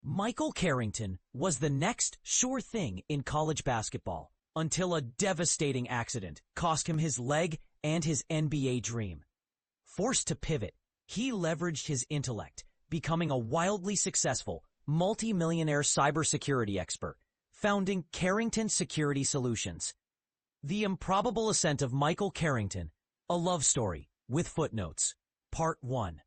Michael Carrington was the next sure thing in college basketball until a devastating accident cost him his leg and his NBA dream. Forced to pivot, he leveraged his intellect, becoming a wildly successful, multi-millionaire cybersecurity expert, founding Carrington Security Solutions. The Improbable Ascent of Michael Carrington, a love story with footnotes. Part 1.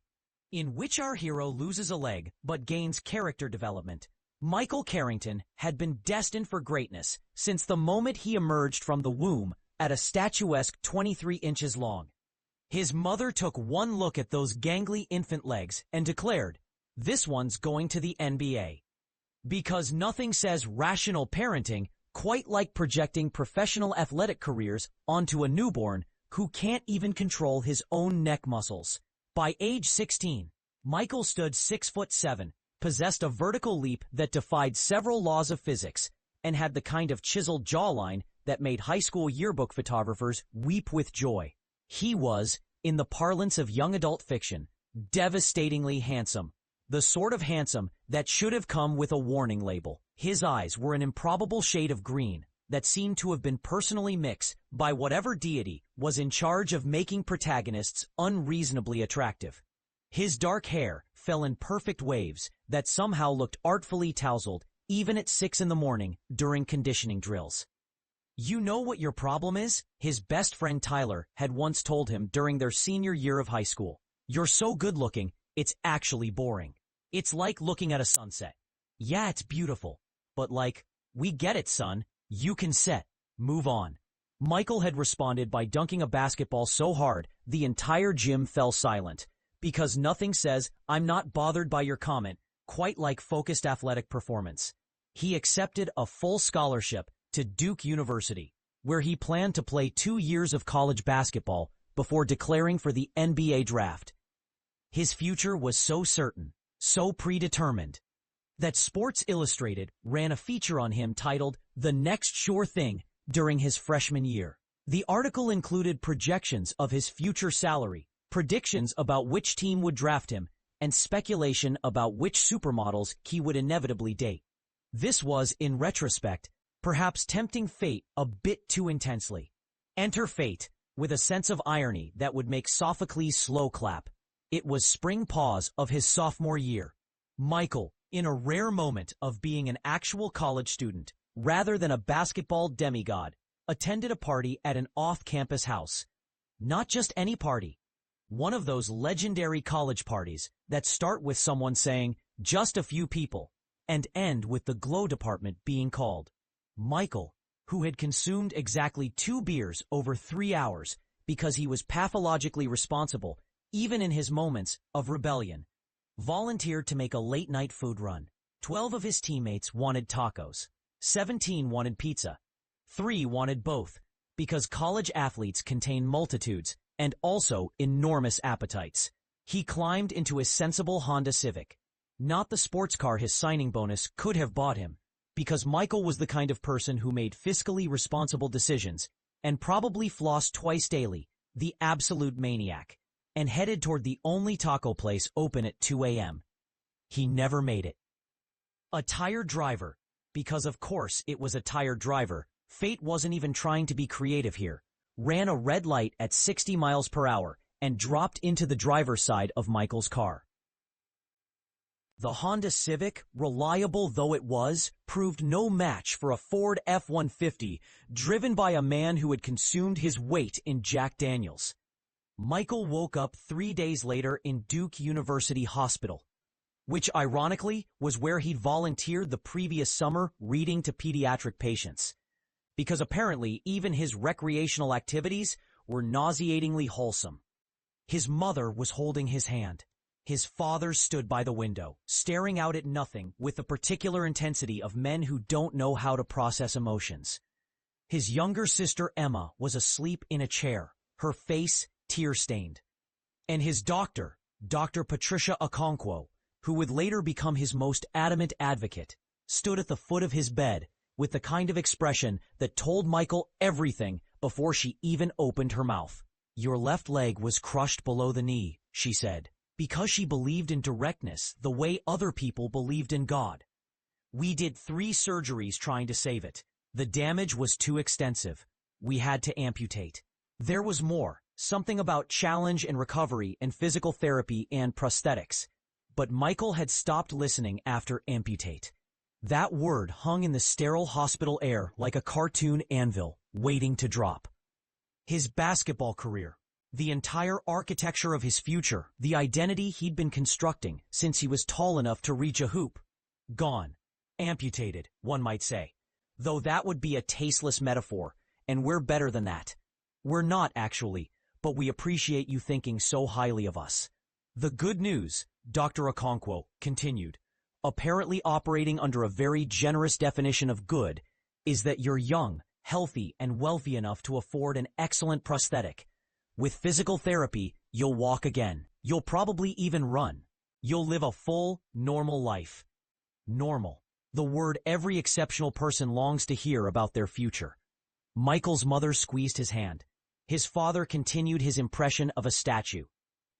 In which our hero loses a leg but gains character development. Michael Carrington had been destined for greatness since the moment he emerged from the womb at a statuesque 23 inches long. His mother took one look at those gangly infant legs and declared, "This one's going to the NBA." Because nothing says rational parenting quite like projecting professional athletic careers onto a newborn who can't even control his own neck muscles. By age 16, Michael stood 6'7", possessed a vertical leap that defied several laws of physics, and had the kind of chiseled jawline that made high school yearbook photographers weep with joy. He was, in the parlance of young adult fiction, devastatingly handsome. The sort of handsome that should have come with a warning label. His eyes were an improbable shade of green that seemed to have been personally mixed by whatever deity was in charge of making protagonists unreasonably attractive. His dark hair fell in perfect waves that somehow looked artfully tousled even at 6 in the morning during conditioning drills. "You know what your problem is?" his best friend Tyler had once told him during their senior year of high school. "You're so good looking, it's actually boring. It's like looking at a sunset. Yeah, it's beautiful, but like, we get it, son. You can set. Move on." Michael had responded by dunking a basketball so hard the entire gym fell silent, because nothing says, "I'm not bothered by your comment," quite like focused athletic performance. He accepted a full scholarship to Duke University, where he planned to play 2 years of college basketball before declaring for the NBA draft. His future was so certain, so predetermined, that Sports Illustrated ran a feature on him titled "The Next Sure Thing" during his freshman year. The article included projections of his future salary, predictions about which team would draft him, and speculation about which supermodels he would inevitably date. This was, in retrospect, perhaps tempting fate a bit too intensely. Enter fate, with a sense of irony that would make Sophocles slow clap. It was spring pause of his sophomore year. Michael, in a rare moment of being an actual college student, rather than a basketball demigod, attended a party at an off-campus house. Not just any party. One of those legendary college parties that start with someone saying, "just a few people," and end with the glow department being called. Michael, who had consumed exactly 2 beers over 3 hours because he was pathologically responsible, even in his moments of rebellion, volunteered to make a late-night food run. 12 of his teammates wanted tacos. 17 wanted pizza. 3 wanted both, because college athletes contain multitudes and also enormous appetites. He climbed into his sensible Honda Civic, not the sports car his signing bonus could have bought him, because Michael was the kind of person who made fiscally responsible decisions and probably flossed twice daily, the absolute maniac, and headed toward the only taco place open at 2 a.m. He never made it. A tired driver, because of course it was a tired driver, fate wasn't even trying to be creative here, ran a red light at 60 miles per hour and dropped into the driver's side of Michael's car. The Honda Civic, reliable though it was, proved no match for a Ford F-150 driven by a man who had consumed his weight in Jack Daniels. Michael woke up 3 days later in Duke University Hospital, which ironically was where he'd volunteered the previous summer reading to pediatric patients, because apparently even his recreational activities were nauseatingly wholesome. His mother was holding his hand. His father stood by the window, staring out at nothing with the particular intensity of men who don't know how to process emotions. His younger sister Emma was asleep in a chair, her face tear-stained. And his doctor, Dr. Patricia Okonkwo, who would later become his most adamant advocate, stood at the foot of his bed with the kind of expression that told Michael everything before she even opened her mouth. "Your left leg was crushed below the knee," she said, because she believed in directness the way other people believed in God. We did 3 surgeries trying to save it. The damage was too extensive. We had to amputate. There was more, something about challenge and recovery and physical therapy and prosthetics. But Michael had stopped listening after amputate. That word hung in the sterile hospital air like a cartoon anvil, waiting to drop. His basketball career, the entire architecture of his future, the identity he'd been constructing since he was tall enough to reach a hoop. Gone. Amputated, one might say. Though that would be a tasteless metaphor, and we're better than that. We're not, actually, but we appreciate you thinking so highly of us. The good news, Dr. Okonkwo continued, apparently operating under a very generous definition of good, is that you're young, healthy, and wealthy enough to afford an excellent prosthetic. With physical therapy, you'll walk again. You'll probably even run. You'll live a full, normal life. Normal. The word every exceptional person longs to hear about their future. Michael's mother squeezed his hand. His father continued his impression of a statue.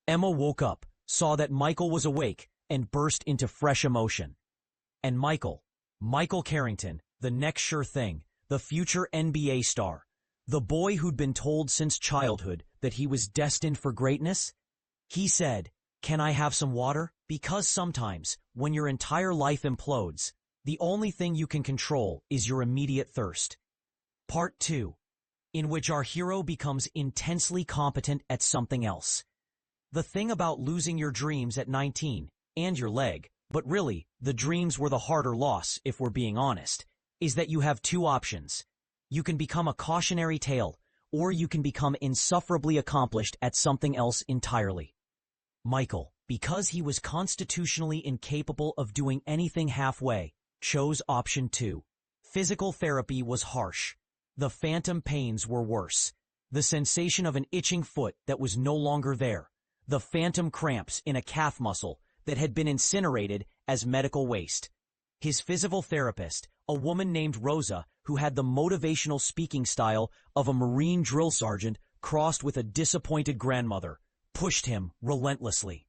Emma woke up, saw that Michael was awake, and burst into fresh emotion. And Michael Carrington, the next sure thing, the future NBA star, the boy who'd been told since childhood that he was destined for greatness? He said, "Can I have some water?" Because sometimes, when your entire life implodes, the only thing you can control is your immediate thirst. Part 2, in which our hero becomes intensely competent at something else. The thing about losing your dreams at 19, and your leg, but really, the dreams were the harder loss, if we're being honest, is that you have 2 options. You can become a cautionary tale, or you can become insufferably accomplished at something else entirely. Michael, because he was constitutionally incapable of doing anything halfway, chose option 2. Physical therapy was harsh. The phantom pains were worse. The sensation of an itching foot that was no longer there. The phantom cramps in a calf muscle that had been incinerated as medical waste. His physical therapist, a woman named Rosa, who had the motivational speaking style of a Marine drill sergeant crossed with a disappointed grandmother, pushed him relentlessly.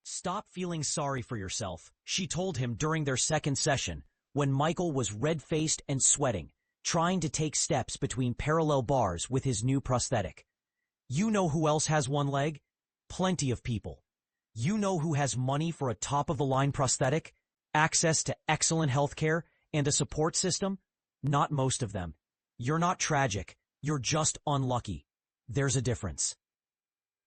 "Stop feeling sorry for yourself," she told him during their second session, when Michael was red-faced and sweating, trying to take steps between parallel bars with his new prosthetic. "You know who else has one leg? Plenty of people. You know who has money for a top-of-the-line prosthetic, access to excellent health care, and a support system? Not most of them. You're not tragic. You're just unlucky. There's a difference."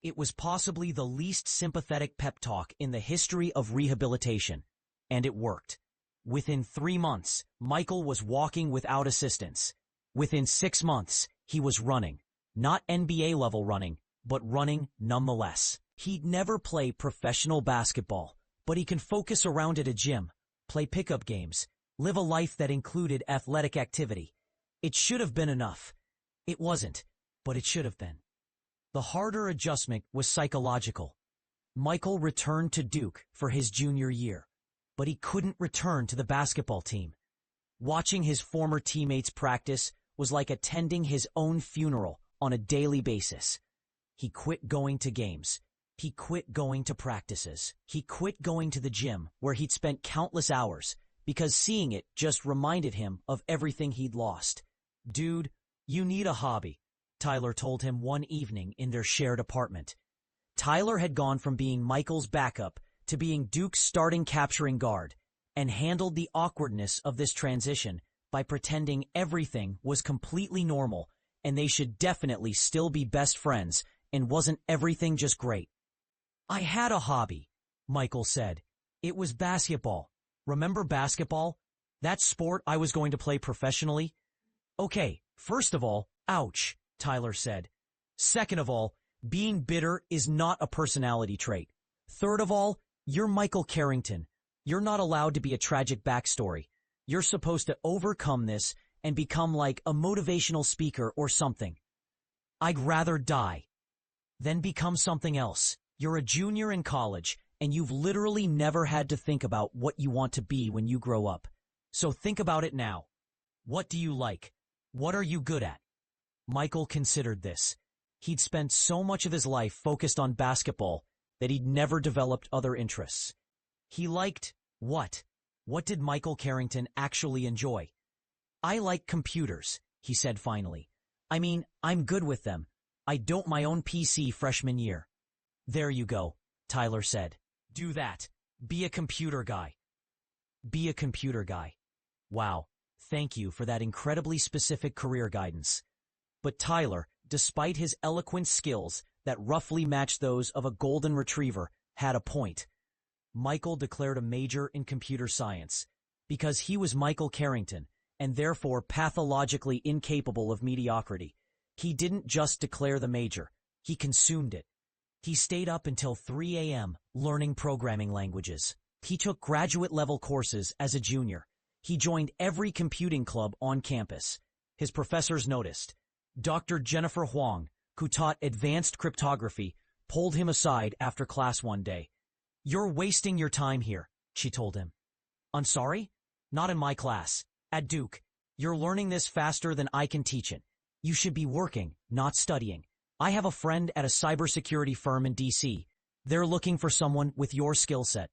It was possibly the least sympathetic pep talk in the history of rehabilitation, and it worked. Within 3 months, Michael was walking without assistance. Within 6 months, he was running. Not NBA-level running, but running nonetheless. He'd never play professional basketball, but he can focus around at a gym, play pickup games, live a life that included athletic activity. It should have been enough. It wasn't, but it should have been. The harder adjustment was psychological. Michael returned to Duke for his junior year, but he couldn't return to the basketball team. Watching his former teammates practice was like attending his own funeral on a daily basis. He quit going to games. He quit going to practices. He quit going to the gym, where he'd spent countless hours, because seeing it just reminded him of everything he'd lost. "Dude, you need a hobby," Tyler told him one evening in their shared apartment. Tyler had gone from being Michael's backup to being Duke's starting capturing guard, and handled the awkwardness of this transition by pretending everything was completely normal and they should definitely still be best friends, and wasn't everything just great. "I had a hobby," Michael said. "It was basketball. Remember basketball? That sport I was going to play professionally?" "Okay, first of all, ouch," Tyler said. "Second of all, being bitter is not a personality trait. Third of all, you're Michael Carrington. You're not allowed to be a tragic backstory. You're supposed to overcome this and become like a motivational speaker or something." "I'd rather die." "Then become something else. You're a junior in college, and you've literally never had to think about what you want to be when you grow up. So think about it now. What do you like? What are you good at?" Michael considered this. He'd spent so much of his life focused on basketball that he'd never developed other interests. He liked what? What did Michael Carrington actually enjoy? I like computers, he said finally. I mean, I'm good with them. I don't my own PC freshman year. There you go, Tyler said. Do that. Be a computer guy. Be a computer guy. Wow, thank you for that incredibly specific career guidance. But Tyler, despite his eloquent skills that roughly matched those of a golden retriever, had a point. Michael declared a major in computer science because he was Michael Carrington and therefore pathologically incapable of mediocrity. He didn't just declare the major, he consumed it. He stayed up until 3 a.m. learning programming languages. He took graduate-level courses as a junior. He joined every computing club on campus. His professors noticed. Dr. Jennifer Huang, who taught advanced cryptography, pulled him aside after class one day. "You're wasting your time here," she told him. "I'm sorry? Not in my class. At Duke. You're learning this faster than I can teach it. You should be working, not studying. I have a friend at a cybersecurity firm in D.C. They're looking for someone with your skill set.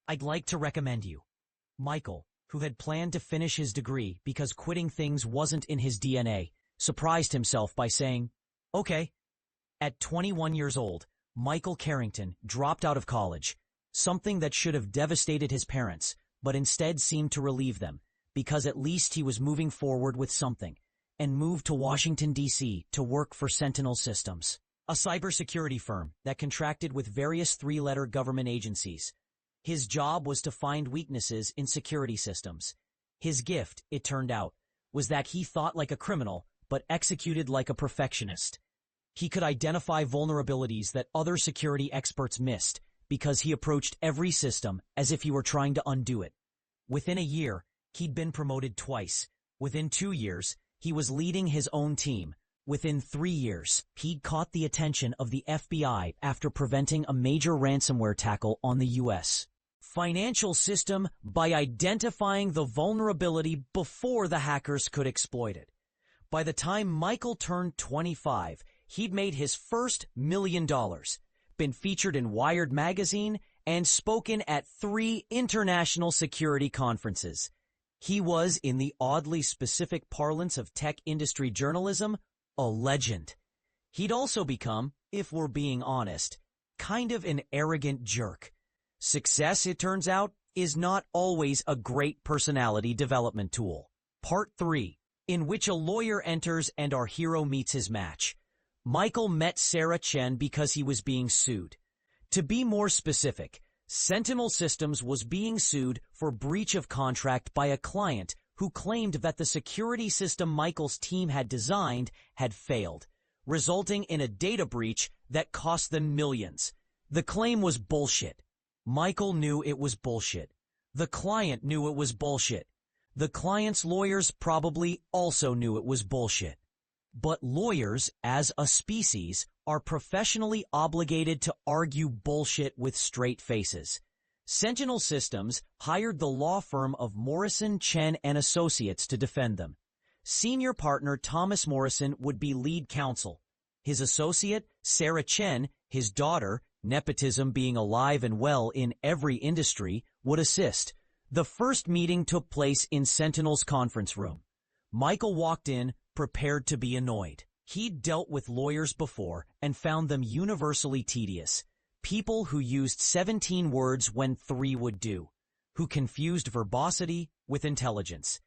I'd like to recommend you." Michael, who had planned to finish his degree because quitting things wasn't in his DNA, surprised himself by saying, "Okay." At 21 years old, Michael Carrington dropped out of college, something that should have devastated his parents, but instead seemed to relieve them, because at least he was moving forward with something, and moved to Washington, D.C. to work for Sentinel Systems, a cybersecurity firm that contracted with various three-letter government agencies. His job was to find weaknesses in security systems. His gift, it turned out, was that he thought like a criminal, but executed like a perfectionist. He could identify vulnerabilities that other security experts missed because he approached every system as if he were trying to undo it. Within a year, he'd been promoted twice. Within 2 years, he was leading his own team. Within 3 years, he'd caught the attention of the FBI after preventing a major ransomware tackle on the U.S. financial system by identifying the vulnerability before the hackers could exploit it. By the time Michael turned 25, he'd made his first $1 million, been featured in Wired magazine, and spoken at 3 international security conferences. He was, in the oddly specific parlance of tech industry journalism, a legend. He'd also become, if we're being honest, kind of an arrogant jerk. Success, it turns out, is not always a great personality development tool. Part 3, in which a lawyer enters and our hero meets his match. Michael met Sarah Chen because he was being sued. To be more specific, Sentinel Systems was being sued for breach of contract by a client who claimed that the security system Michael's team had designed had failed, resulting in a data breach that cost them millions. The claim was bullshit. Michael knew it was bullshit. The client knew it was bullshit. The client's lawyers probably also knew it was bullshit. But lawyers, as a species, are professionally obligated to argue bullshit with straight faces. Sentinel Systems hired the law firm of Morrison, Chen and Associates to defend them. Senior partner Thomas Morrison would be lead counsel. His associate, Sarah Chen, his daughter, nepotism being alive and well in every industry, would assist. The first meeting took place in Sentinel's conference room. Michael walked in, prepared to be annoyed. He'd dealt with lawyers before and found them universally tedious. People who used 17 words when 3 would do, who confused verbosity with intelligence.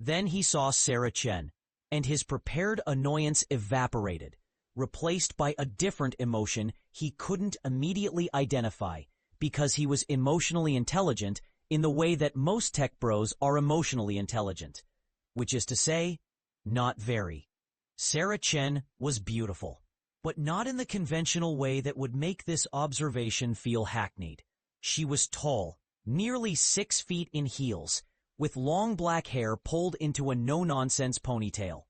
Then he saw Sarah Chen, and his prepared annoyance evaporated, replaced by a different emotion he couldn't immediately identify because he was emotionally intelligent in the way that most tech bros are emotionally intelligent, which is to say, not very. Sarah Chen was beautiful, but not in the conventional way that would make this observation feel hackneyed. She was tall, nearly 6 feet in heels, with long black hair pulled into a no-nonsense ponytail.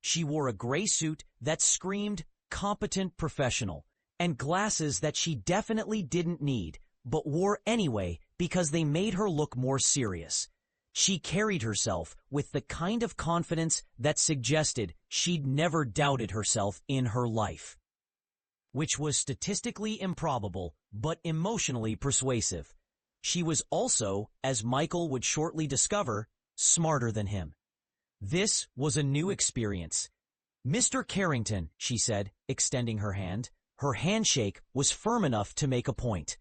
She wore a gray suit that screamed competent professional, and glasses that she definitely didn't need, but wore anyway because they made her look more serious. She carried herself with the kind of confidence that suggested she'd never doubted herself in her life, which was statistically improbable but emotionally persuasive. She was also, as Michael would shortly discover, smarter than him. This was a new experience. "Mr. Carrington," she said, extending her hand. Her handshake was firm enough to make a point.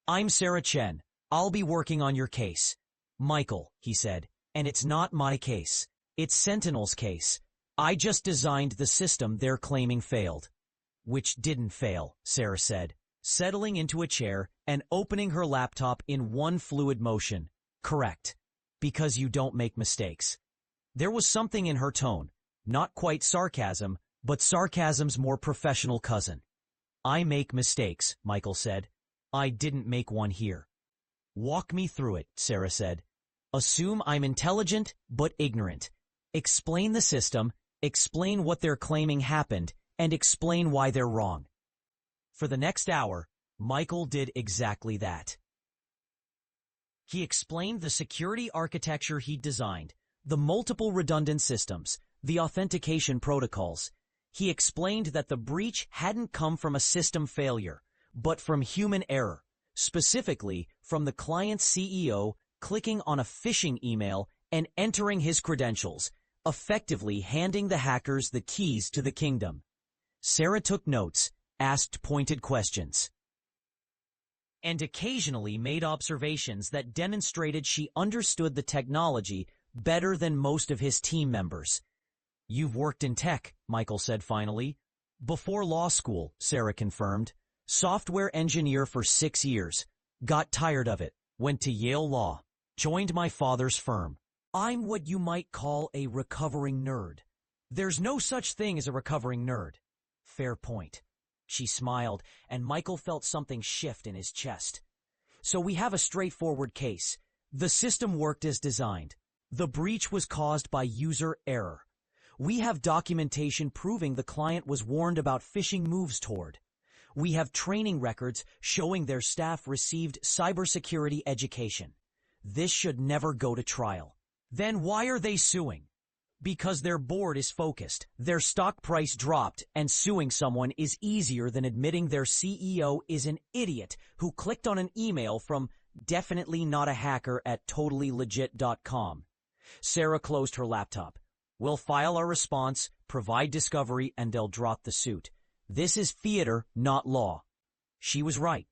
"I'm Sarah Chen. I'll be working on your case." "Michael," he said, "and it's not my case. It's Sentinel's case. I just designed the system they're claiming failed." "Which didn't fail," Sarah said, settling into a chair and opening her laptop in one fluid motion. "Correct. Because you don't make mistakes." There was something in her tone, not quite sarcasm, but sarcasm's more professional cousin. "I make mistakes," Michael said. "I didn't make one here." "Walk me through it," Sarah said. "Assume I'm intelligent but ignorant. Explain the system, explain what they're claiming happened, and explain why they're wrong." For the next hour, Michael did exactly that. He explained the security architecture he'd designed, the multiple redundant systems, the authentication protocols. He explained that the breach hadn't come from a system failure, but from human error, specifically from the client's CEO clicking on a phishing email and entering his credentials, effectively handing the hackers the keys to the kingdom. Sarah took notes, asked pointed questions, and occasionally made observations that demonstrated she understood the technology better than most of his team members. "You've worked in tech," Michael said finally. "Before law school," Sarah confirmed. "Software engineer for 6 years. Got tired of it. Went to Yale Law. Joined my father's firm. I'm what you might call a recovering nerd." "There's no such thing as a recovering nerd." "Fair point." She smiled, and Michael felt something shift in his chest. "So we have a straightforward case. The system worked as designed. The breach was caused by user error. We have documentation proving the client was warned about phishing moves toward. We have training records showing their staff received cybersecurity education. This should never go to trial." "Then why are they suing?" "Because their board is focused, their stock price dropped, and suing someone is easier than admitting their CEO is an idiot who clicked on an email from definitely not a hacker at totallylegit.com. Sarah closed her laptop. "We'll file our response, provide discovery, and they'll drop the suit. This is theater, not law." She was right.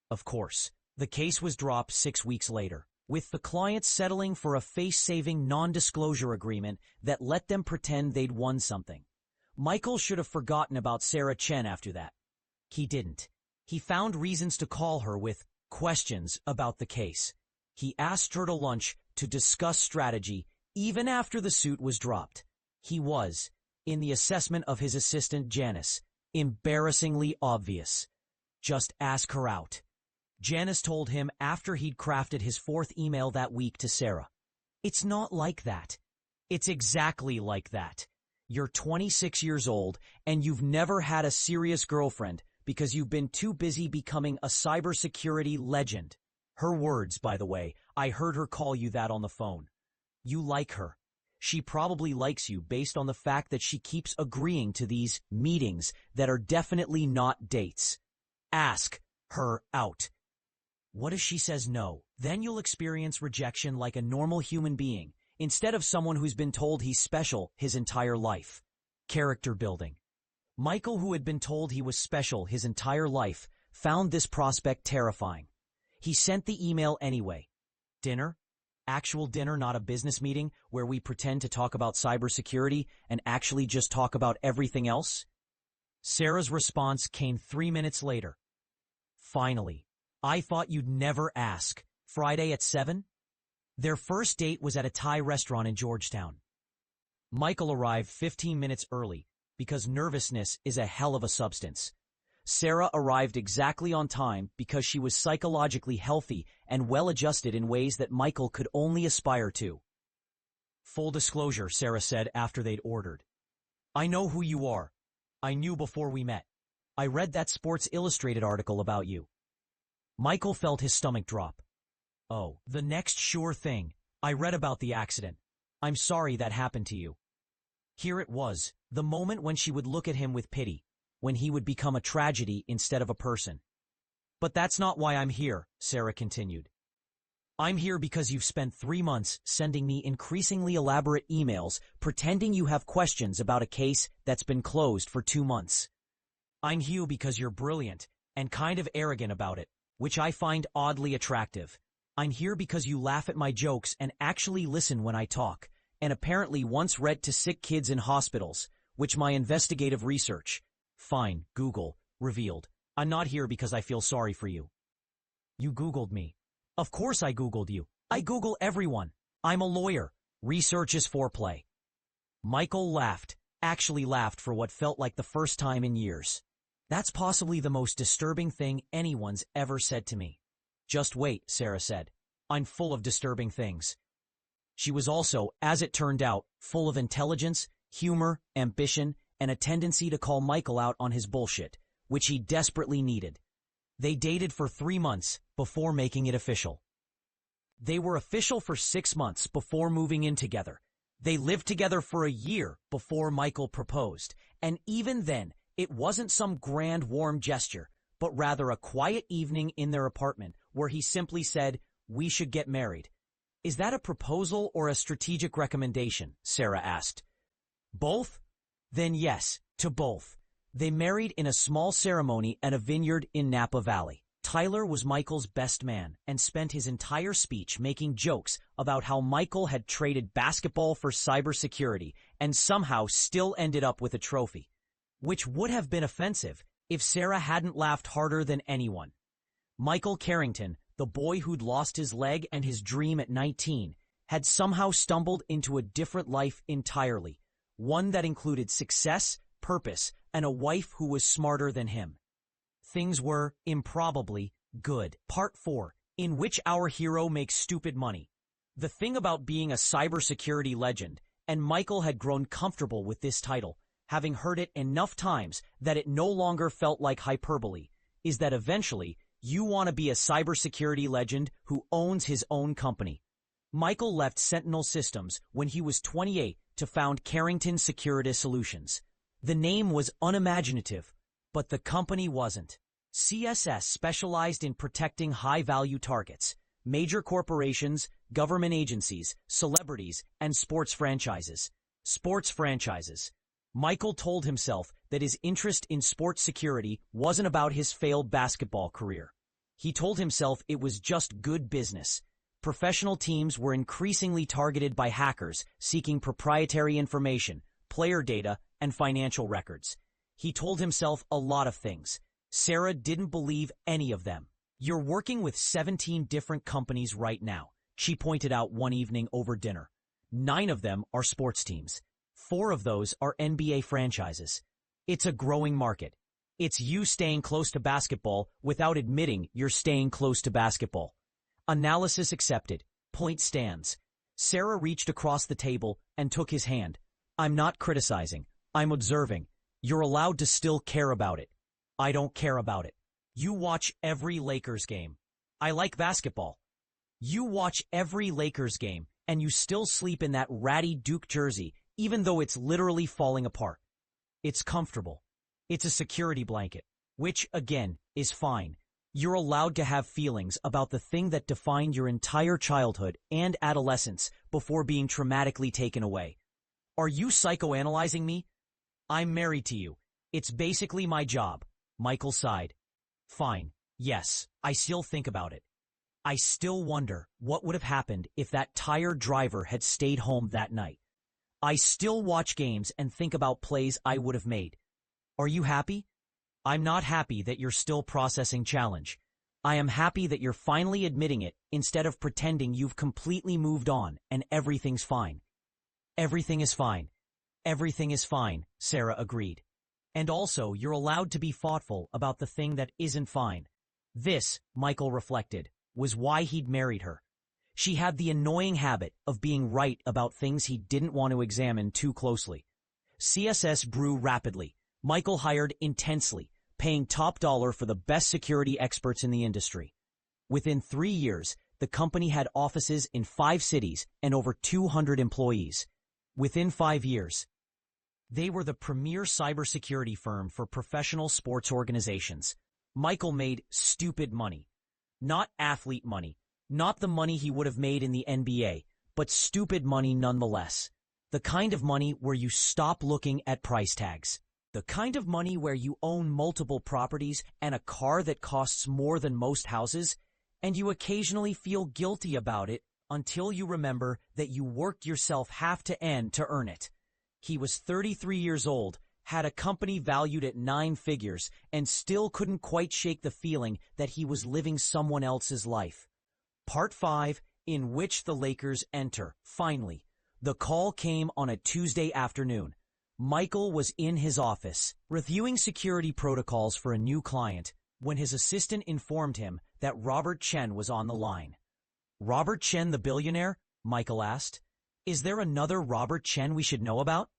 Of course, the case was dropped 6 weeks later, with the client settling for a face-saving non-disclosure agreement that let them pretend they'd won something. Michael should have forgotten about Sarah Chen after that. He didn't. He found reasons to call her with questions about the case. He asked her to lunch to discuss strategy even after the suit was dropped. He was, in the assessment of his assistant Janice, embarrassingly obvious. Just ask her out. Janice told him after he'd crafted his 4th email that week to Sarah. "It's not like that." "It's exactly like that. You're 26 years old and you've never had a serious girlfriend because you've been too busy becoming a cybersecurity legend." Her words, by the way. I heard her call you that on the phone. You like her. She probably likes you based on the fact that she keeps agreeing to these meetings that are definitely not dates. Ask her out. What if she says no? Then you'll experience rejection like a normal human being, instead of someone who's been told he's special his entire life. Character building. Michael, who had been told he was special his entire life, found this prospect terrifying. He sent the email anyway. Dinner? Actual dinner, not a business meeting where we pretend to talk about cybersecurity and actually just talk about everything else? Sarah's response came 3 minutes later. "Finally. I thought you'd never ask. Friday at 7? Their first date was at a Thai restaurant in Georgetown. Michael arrived 15 minutes early because nervousness is a hell of a substance. Sarah arrived exactly on time because she was psychologically healthy and well-adjusted in ways that Michael could only aspire to. "Full disclosure," Sarah said after they'd ordered. "I know who you are. I knew before we met. I read that Sports Illustrated article about you." Michael felt his stomach drop. "Oh, the next sure thing. I read about the accident. I'm sorry that happened to you." Here it was, the moment when she would look at him with pity, when he would become a tragedy instead of a person. "But that's not why I'm here," Sarah continued. I'm here because you've spent 3 months sending me increasingly elaborate emails pretending you have questions about a case that's been closed for 2 months. I'm here because you're brilliant and kind of arrogant about it, which I find oddly attractive. I'm here because you laugh at my jokes and actually listen when I talk, and apparently once read to sick kids in hospitals, which my investigative research, fine, Google, revealed. I'm not here because I feel sorry for you. You Googled me. Of course I Googled you. I Google everyone. I'm a lawyer. Research is foreplay. Michael laughed, actually laughed for what felt like the first time in years. That's possibly the most disturbing thing anyone's ever said to me. Just wait, Sarah said. I'm full of disturbing things. She was also, as it turned out, full of intelligence, humor, ambition, and a tendency to call Michael out on his bullshit, which he desperately needed. They dated for 3 months before making it official. They were official for 6 months before moving in together. They lived together for a year before Michael proposed, and even then, it wasn't some grand warm gesture, but rather a quiet evening in their apartment where he simply said, "We should get married." Is that a proposal or a strategic recommendation? Sarah asked. Both? Then yes, to both. They married in a small ceremony at a vineyard in Napa Valley. Tyler was Michael's best man and spent his entire speech making jokes about how Michael had traded basketball for cybersecurity and somehow still ended up with a trophy, which would have been offensive if Sarah hadn't laughed harder than anyone. Michael Carrington, the boy who'd lost his leg and his dream at 19, had somehow stumbled into a different life entirely, one that included success, purpose, and a wife who was smarter than him. Things were, improbably, good. Part 4, in which our hero makes stupid money. The thing about being a cybersecurity legend, and Michael had grown comfortable with this title, having heard it enough times that it no longer felt like hyperbole, is that eventually you want to be a cybersecurity legend who owns his own company. Michael left Sentinel Systems when he was 28 to found Carrington Security Solutions. The name was unimaginative, but the company wasn't. CSS specialized in protecting high-value targets, major corporations, government agencies, celebrities, and sports franchises. Michael told himself that his interest in sports security wasn't about his failed basketball career. He told himself it was just good business. Professional teams were increasingly targeted by hackers seeking proprietary information, player data, and financial records. He told himself a lot of things. Sarah didn't believe any of them. You're working with 17 different companies right now, she pointed out one evening over dinner. 9 of them are sports teams. 4 of those are NBA franchises. It's a growing market. It's you staying close to basketball without admitting you're staying close to basketball. Analysis accepted. Point stands. Sarah reached across the table and took his hand. I'm not criticizing. I'm observing. You're allowed to still care about it. I don't care about it. You watch every Lakers game. I like basketball. You watch every Lakers game, and you still sleep in that ratty Duke jersey, even though it's literally falling apart. It's comfortable. It's a security blanket, which, again, is fine. You're allowed to have feelings about the thing that defined your entire childhood and adolescence before being traumatically taken away. Are you psychoanalyzing me? I'm married to you. It's basically my job. Michael sighed. Fine. Yes, I still think about it. I still wonder what would have happened if that tired driver had stayed home that night. I still watch games and think about plays I would have made. Are you happy? I'm not happy that you're still processing challenge. I am happy that you're finally admitting it instead of pretending you've completely moved on and everything's fine. Everything is fine. Everything is fine, Sarah agreed. And also, you're allowed to be thoughtful about the thing that isn't fine. This, Michael reflected, was why he'd married her. She had the annoying habit of being right about things he didn't want to examine too closely. CSS grew rapidly. Michael hired intensely, paying top dollar for the best security experts in the industry. Within 3 years, the company had offices in 5 cities and over 200 employees. Within 5 years, they were the premier cybersecurity firm for professional sports organizations. Michael made stupid money. Not athlete money, Not the money he would have made in the NBA, but stupid money nonetheless. The kind of money where you stop looking at price tags. The kind of money where you own multiple properties and a car that costs more than most houses, and you occasionally feel guilty about it until you remember that you worked yourself half to end to earn it. He was 33 years old, had a company valued at 9 figures, and still couldn't quite shake the feeling that he was living someone else's life. Part 5, in which the Lakers enter. Finally, the call came on a Tuesday afternoon. Michael was in his office, reviewing security protocols for a new client, when his assistant informed him that Robert Chen was on the line. Robert Chen the billionaire? Michael asked. Is there another Robert Chen we should know about?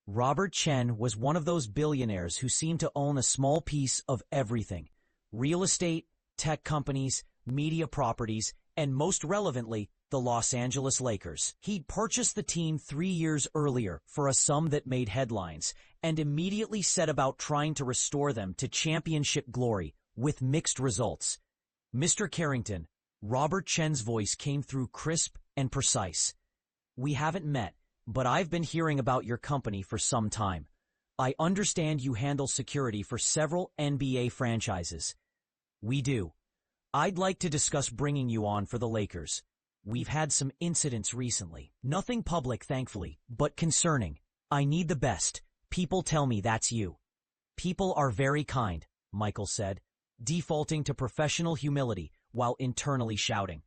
Robert Chen was one of those billionaires who seemed to own a small piece of everything. Real estate, tech companies, media properties, and most relevantly, the Los Angeles Lakers. He'd purchased the team 3 years earlier for a sum that made headlines, and immediately set about trying to restore them to championship glory, with mixed results. Mr. Carrington, Robert Chen's voice came through crisp and precise. We haven't met, but I've been hearing about your company for some time. I understand you handle security for several NBA franchises. We do. I'd like to discuss bringing you on for the Lakers. We've had some incidents recently. Nothing public, thankfully, but concerning. I need the best. People tell me that's you. People are very kind, Michael said, defaulting to professional humility while internally shouting.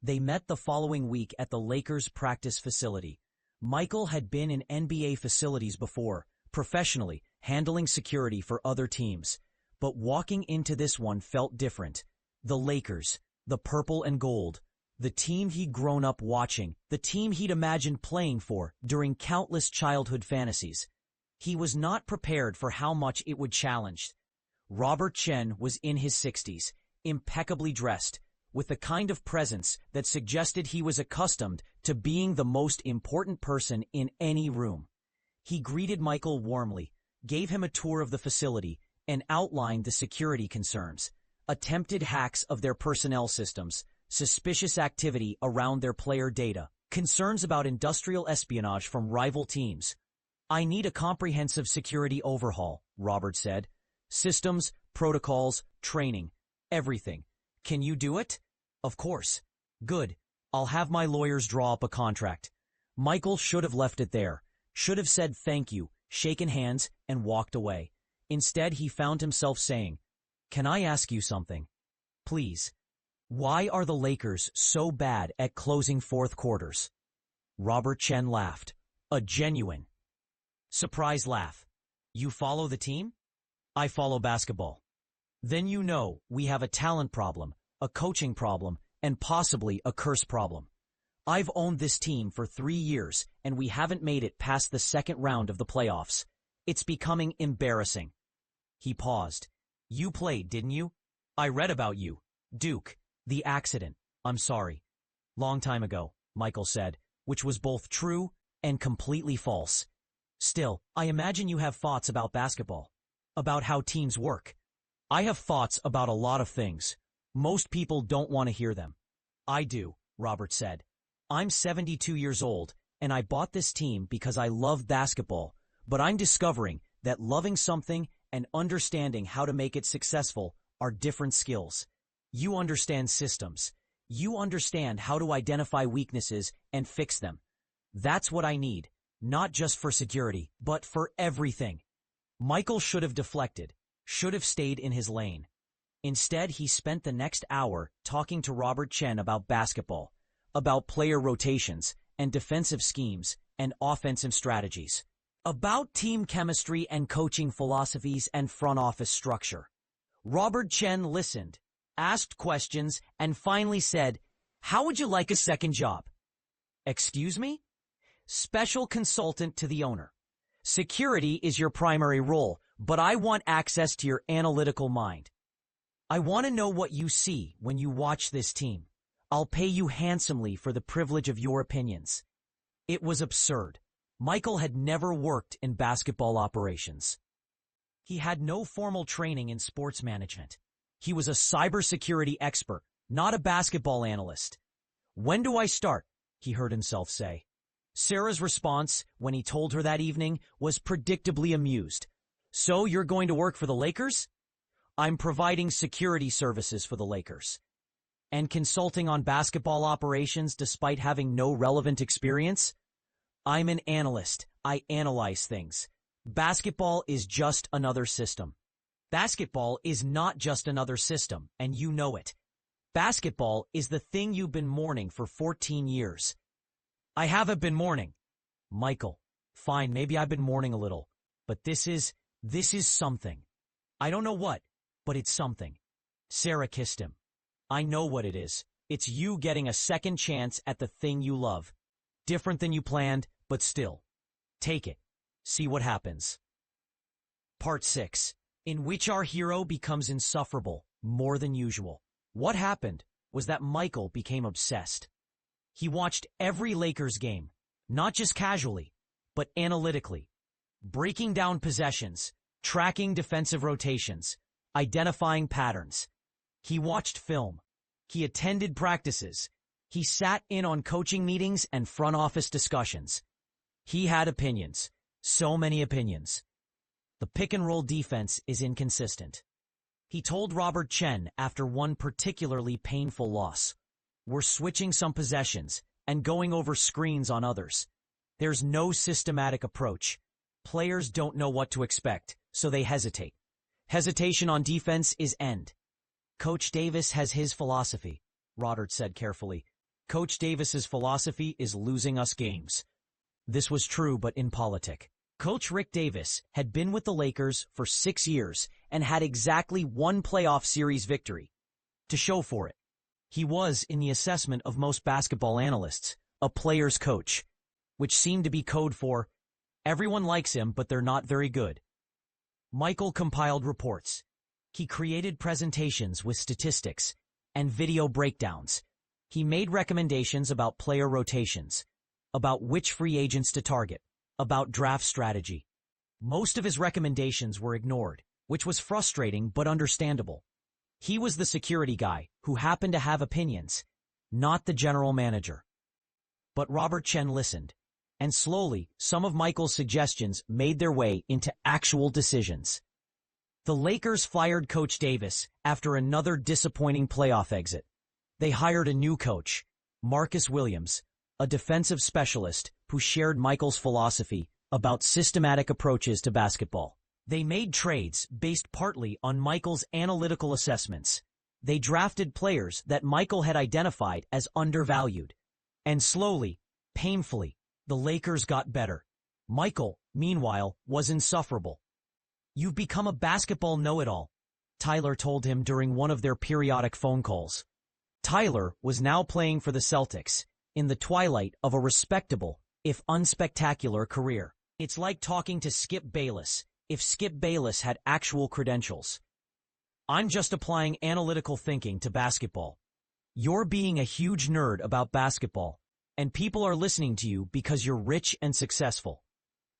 They met the following week at the Lakers' practice facility. Michael had been in NBA facilities before, professionally, handling security for other teams. But walking into this one felt different. The Lakers, the purple and gold, the team he'd grown up watching, the team he'd imagined playing for during countless childhood fantasies. He was not prepared for how much it would challenge. Robert Chen was in his 60s, impeccably dressed, with the kind of presence that suggested he was accustomed to being the most important person in any room. He greeted Michael warmly, gave him a tour of the facility, and outlined the security concerns. Attempted hacks of their personnel systems, suspicious activity around their player data, concerns about industrial espionage from rival teams. I need a comprehensive security overhaul, Robert said. Systems, protocols, training, everything. Can you do it? Of course. Good. I'll have my lawyers draw up a contract. Michael should have left it there, should have said thank you, shaken hands, and walked away. Instead, he found himself saying, Can I ask you something? Please. Why are the Lakers so bad at closing fourth quarters? Robert Chen laughed. A genuine, surprised laugh. You follow the team? I follow basketball. Then you know we have a talent problem, a coaching problem, and possibly a curse problem. I've owned this team for 3 years, and we haven't made it past the second round of the playoffs. It's becoming embarrassing. He paused. You played, didn't you? I read about you. Duke. The accident. I'm sorry. Long time ago, Michael said, which was both true and completely false. Still, I imagine you have thoughts about basketball, about how teams work. I have thoughts about a lot of things. Most people don't want to hear them. I do, Robert said. I'm 72 years old, and I bought this team because I love basketball, but I'm discovering that loving something and understanding how to make it successful are different skills. You understand systems. You understand how to identify weaknesses and fix them. That's what I need, not just for security, but for everything. Michael should have deflected, should have stayed in his lane. Instead, he spent the next hour talking to Robert Chen about basketball, about player rotations and defensive schemes and offensive strategies, about team chemistry and coaching philosophies and front office structure. Robert Chen listened, asked questions, and finally said, How would you like a second job? Excuse me? Special consultant to the owner. Security is your primary role, but I want access to your analytical mind. I want to know what you see when you watch this team. I'll pay you handsomely for the privilege of your opinions. It was absurd. Michael had never worked in basketball operations. He had no formal training in sports management. He was a cybersecurity expert, not a basketball analyst. "When do I start?" he heard himself say. Sarah's response, when he told her that evening, was predictably amused. "So you're going to work for the Lakers?" "I'm providing security services for the Lakers." "And consulting on basketball operations despite having no relevant experience?" "I'm an analyst. I analyze things. Basketball is just another system." "Basketball is not just another system, and you know it. Basketball is the thing you've been mourning for 14 years. "I haven't been mourning." "Michael, fine, maybe I've been mourning a little. But this is something. I don't know what, but it's something." Sarah kissed him. "I know what it is. It's you getting a second chance at the thing you love. Different than you planned, but still. Take it. See what happens." Part 6, in which our hero becomes insufferable, more than usual. What happened was that Michael became obsessed. He watched every Lakers game, not just casually, but analytically, breaking down possessions, tracking defensive rotations, identifying patterns. He watched film. He attended practices. He sat in on coaching meetings and front office discussions. He had opinions, so many opinions. The pick-and-roll defense is inconsistent. He told Robert Chen after one particularly painful loss, "We're switching some possessions and going over screens on others. There's no systematic approach. Players don't know what to expect, so they hesitate. Hesitation on defense is end." "Coach Davis has his philosophy," Rodert said carefully. "Coach Davis's philosophy is losing us games." This was true, but impolitic. Coach Rick Davis had been with the Lakers for 6 years and had exactly one playoff series victory to show for it. He was, in the assessment of most basketball analysts, a player's coach, which seemed to be code for, everyone likes him, but they're not very good. Michael compiled reports. He created presentations with statistics and video breakdowns. He made recommendations about player rotations, about which free agents to target, about draft strategy. Most of his recommendations were ignored, which was frustrating but understandable. He was the security guy who happened to have opinions, not the general manager. But Robert Chen listened, and slowly some of Michael's suggestions made their way into actual decisions. The Lakers fired Coach Davis after another disappointing playoff exit. They hired a new coach, Marcus Williams, a defensive specialist who shared Michael's philosophy about systematic approaches to basketball. They made trades based partly on Michael's analytical assessments. They drafted players that Michael had identified as undervalued. And slowly, painfully, the Lakers got better. Michael, meanwhile, was insufferable. "You've become a basketball know-it-all," Tyler told him during one of their periodic phone calls. Tyler was now playing for the Celtics, in the twilight of a respectable, if unspectacular, career. It's like talking to Skip Bayless, if Skip Bayless had actual credentials. "I'm just applying analytical thinking to basketball. You're being a huge nerd about basketball, and people are listening to you because you're rich and successful.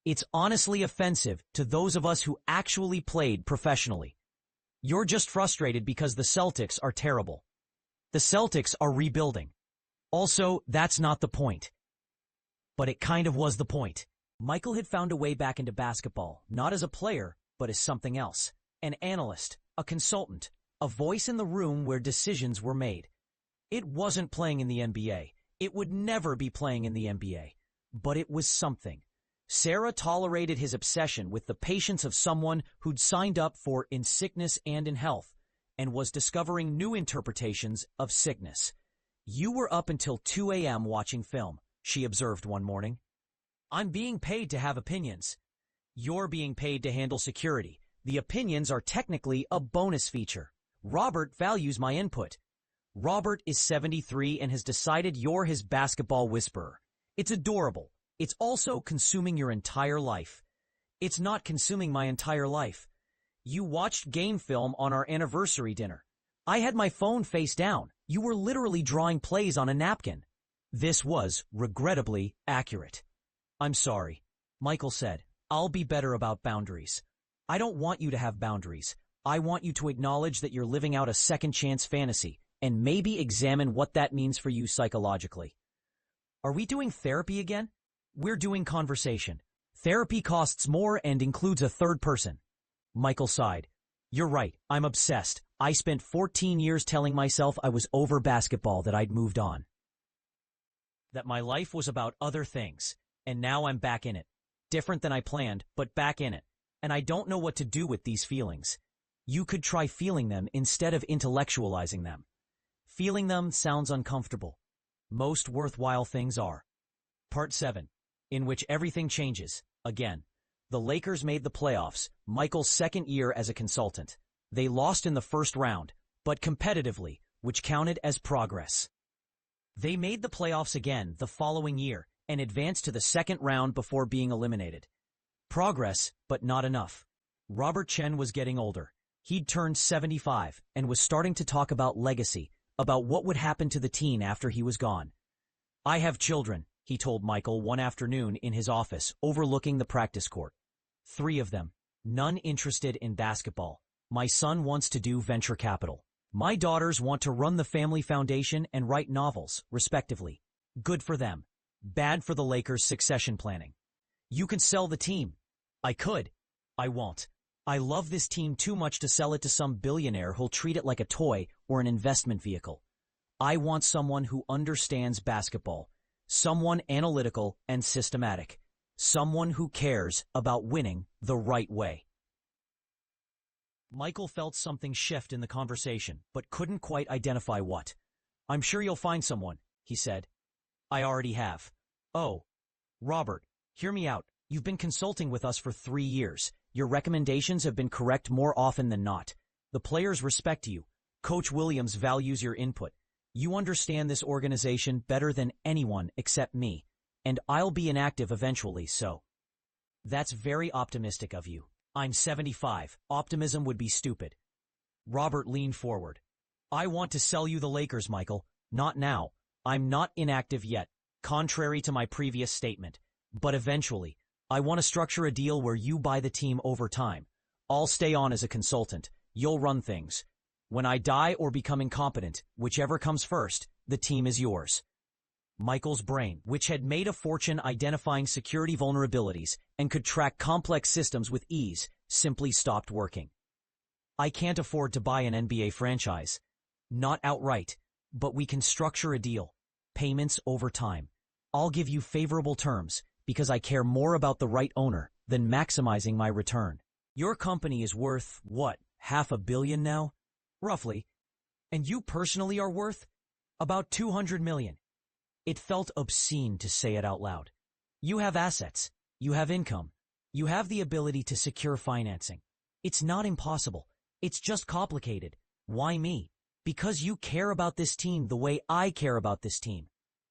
It's honestly offensive to those of us who actually played professionally. You're just frustrated because the Celtics are terrible. The Celtics are rebuilding. Also, that's not the point." But it kind of was the point. Michael had found a way back into basketball, not as a player, but as something else. An analyst, a consultant, a voice in the room where decisions were made. It wasn't playing in the NBA. It would never be playing in the NBA. But it was something. Sarah tolerated his obsession with the patience of someone who'd signed up for in sickness and in health, and was discovering new interpretations of sickness. "You were up until 2 a.m. watching film," she observed one morning. "I'm being paid to have opinions." "You're being paid to handle security. The opinions are technically a bonus feature. Robert values my input." Robert is 73 and has decided you're his basketball whisperer. It's adorable. It's also consuming your entire life. It's not consuming my entire life. You watched game film on our anniversary dinner. I had my phone face down. You were literally drawing plays on a napkin. This was, regrettably, accurate. "I'm sorry," Michael said. "I'll be better about boundaries. I don't want you to have boundaries. I want you to acknowledge that you're living out a second chance fantasy, and maybe examine what that means for you psychologically. Are we doing therapy again? We're doing conversation. Therapy costs more and includes a third person. Michael sighed. You're right, I'm obsessed. I spent 14 years telling myself I was over basketball, that I'd moved on, that my life was about other things, and now I'm back in it. Different than I planned, but back in it. And I don't know what to do with these feelings. You could try feeling them instead of intellectualizing them. Feeling them sounds uncomfortable. Most worthwhile things are. Part 7, in which everything changes, again. The Lakers made the playoffs, Michael's second year as a consultant. They lost in the first round, but competitively, which counted as progress. They made the playoffs again the following year and advanced to the second round before being eliminated. Progress, but not enough. Robert Chen was getting older. He'd turned 75 and was starting to talk about legacy, about what would happen to the team after he was gone. I have children, he told Michael one afternoon in his office overlooking the practice court. 3 of them. None interested in basketball. My son wants to do venture capital. My daughters want to run the family foundation and write novels, respectively. Good for them. Bad for the Lakers' succession planning. You can sell the team. I could. I won't. I love this team too much to sell it to some billionaire who'll treat it like a toy or an investment vehicle. I want someone who understands basketball. Someone analytical and systematic. Someone who cares about winning the right way. Michael felt something shift in the conversation, but couldn't quite identify what. I'm sure you'll find someone, he said. I already have. Oh. Robert, hear me out. You've been consulting with us for 3 years. Your recommendations have been correct more often than not. The players respect you. Coach Williams values your input. You understand this organization better than anyone except me, and I'll be inactive eventually, so. That's very optimistic of you. I'm 75. Optimism would be stupid. Robert leaned forward. I want to sell you the Lakers, Michael. Not now. I'm not inactive yet, contrary to my previous statement. But eventually, I want to structure a deal where you buy the team over time. I'll stay on as a consultant. You'll run things. When I die or become incompetent, whichever comes first, the team is yours. Michael's brain, which had made a fortune identifying security vulnerabilities and could track complex systems with ease, simply stopped working. I can't afford to buy an NBA franchise. Not outright, but we can structure a deal. Payments over time. I'll give you favorable terms because I care more about the right owner than maximizing my return. Your company is worth, what, $500 million now? Roughly. And you personally are worth? About $200 million. It felt obscene to say it out loud. You have assets. You have income. You have the ability to secure financing. It's not impossible. It's just complicated. Why me? Because you care about this team the way I care about this team.